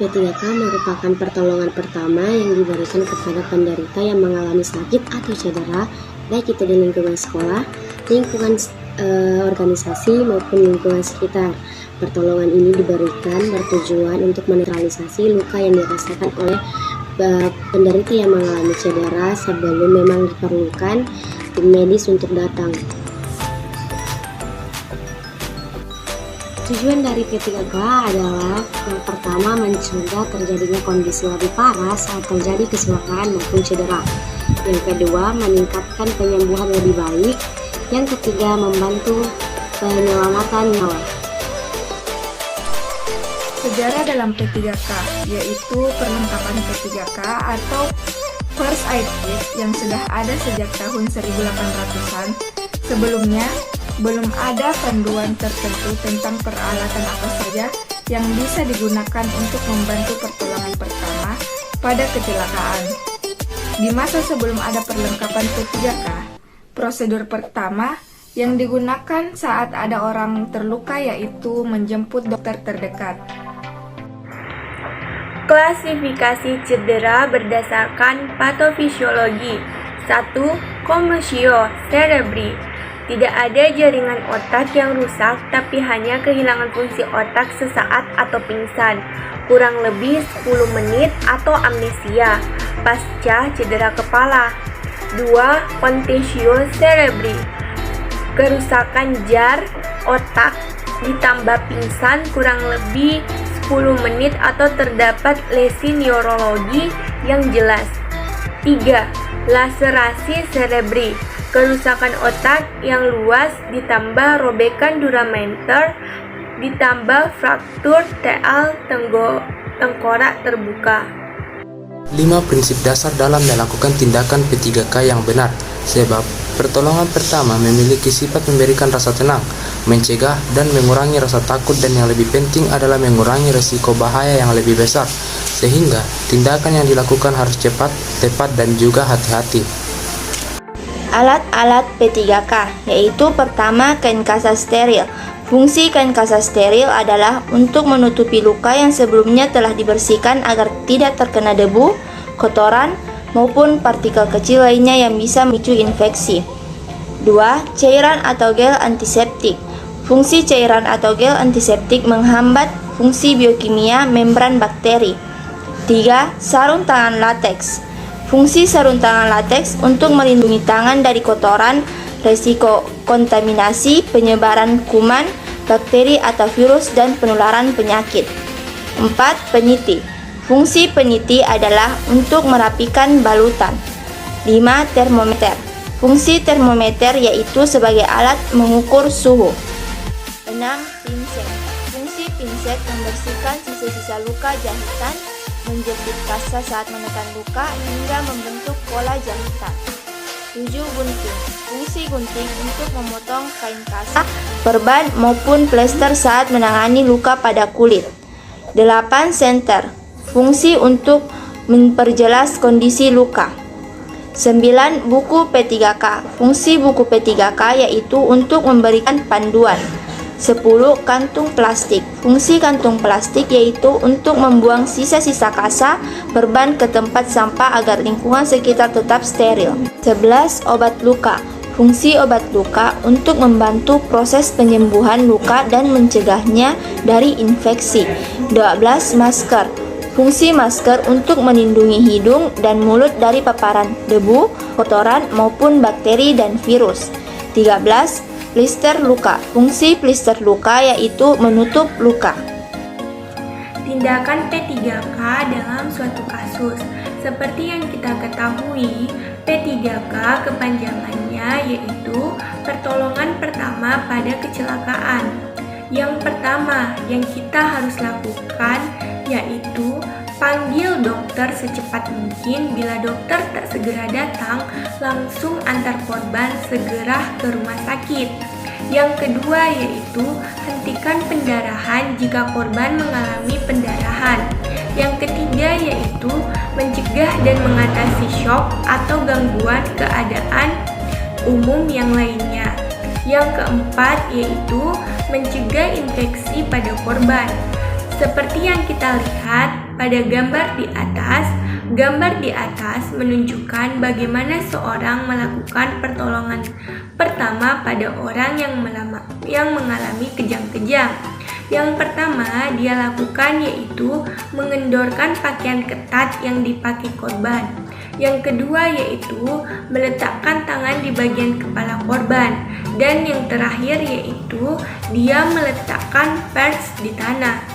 P3K merupakan pertolongan pertama yang diberikan kepada penderita yang mengalami sakit atau cedera, baik itu di lingkungan sekolah, lingkungan organisasi maupun lingkungan sekitar. Pertolongan ini diberikan bertujuan untuk menetralisasi luka yang dirasakan oleh penderita yang mengalami cedera sebelum memang diperlukan tim medis untuk datang. Tujuan dari P3K adalah yang pertama mencegah terjadinya kondisi lebih parah saat terjadi kecelakaan maupun cedera. Yang kedua, meningkatkan penyembuhan lebih baik. Yang ketiga, membantu penyelamatan nyawa. Sejarah dalam P3K, yaitu perlengkapan P3K atau First Aid Kit yang sudah ada sejak tahun 1800-an. Sebelumnya, belum ada panduan tertentu tentang peralatan apa saja yang bisa digunakan untuk membantu pertolongan pertama pada kecelakaan. Di masa sebelum ada perlengkapan P3K, prosedur pertama yang digunakan saat ada orang terluka yaitu menjemput dokter terdekat. Klasifikasi cedera berdasarkan patofisiologi. 1. Commotion cerebri. Tidak ada jaringan otak yang rusak, tapi hanya kehilangan fungsi otak sesaat atau pingsan, kurang lebih 10 menit atau amnesia, pasca cedera kepala. 2. Congestion cerebri. Kerusakan jar otak ditambah pingsan kurang lebih 10 menit atau terdapat lesi neurologi yang jelas. 3. Laserasi cerebri. Kerusakan otak yang luas ditambah robekan durameter ditambah fraktur teal tengkorak terbuka. 5 prinsip dasar dalam melakukan tindakan P3K yang benar. Sebab, pertolongan pertama memiliki sifat memberikan rasa tenang, mencegah dan mengurangi rasa takut, dan yang lebih penting adalah mengurangi risiko bahaya yang lebih besar. Sehingga, tindakan yang dilakukan harus cepat, tepat, dan juga hati-hati. Alat-alat P3K, yaitu pertama kain kasa steril. Fungsi kain kasa steril adalah untuk menutupi luka yang sebelumnya telah dibersihkan agar tidak terkena debu, kotoran, maupun partikel kecil lainnya yang bisa memicu infeksi. 2. Cairan atau gel antiseptik. Fungsi cairan atau gel antiseptik menghambat fungsi biokimia membran bakteri. 3. Sarung tangan lateks. Fungsi sarung tangan lateks untuk melindungi tangan dari kotoran, resiko kontaminasi, penyebaran kuman, bakteri atau virus, dan penularan penyakit. 4. Peniti. Fungsi peniti adalah untuk merapikan balutan. 5. Termometer. Fungsi termometer yaitu sebagai alat mengukur suhu. 6. Pinset. Fungsi pinset membersihkan sisa-sisa luka jahitan, menjepit kasa saat menekan luka hingga membentuk pola jahitan. 7. Gunting. Fungsi gunting untuk memotong kain kasa, perban maupun plester saat menangani luka pada kulit. 8. Senter. Fungsi untuk memperjelas kondisi luka. 9. Buku P3K. Fungsi buku P3K yaitu untuk memberikan panduan. 10. Kantung plastik. Fungsi kantung plastik yaitu untuk membuang sisa-sisa kasa perban ke tempat sampah agar lingkungan sekitar tetap steril. 11. Obat luka. Fungsi obat luka untuk membantu proses penyembuhan luka dan mencegahnya dari infeksi. 12. Masker. Fungsi masker untuk melindungi hidung dan mulut dari paparan debu, kotoran maupun bakteri dan virus. 13. Plister luka. Fungsi plister luka yaitu menutup luka. Tindakan P3K dalam suatu kasus. Seperti yang kita ketahui, P3K kepanjangannya yaitu pertolongan pertama pada kecelakaan. Yang pertama yang kita harus lakukan yaitu panggil dokter secepat mungkin. Bila dokter tak segera datang, langsung antar korban segera ke rumah sakit. Yang kedua yaitu hentikan pendarahan jika korban mengalami pendarahan. Yang ketiga yaitu mencegah dan mengatasi shock atau gangguan keadaan umum yang lainnya. Yang keempat yaitu mencegah infeksi pada korban. Seperti yang kita lihat pada gambar di atas menunjukkan bagaimana seorang melakukan pertolongan pertama pada orang yang mengalami kejang-kejang. Yang pertama dia lakukan yaitu mengendorkan pakaian ketat yang dipakai korban. Yang kedua yaitu meletakkan tangan di bagian kepala korban. Dan yang terakhir yaitu dia meletakkan pers di tanah.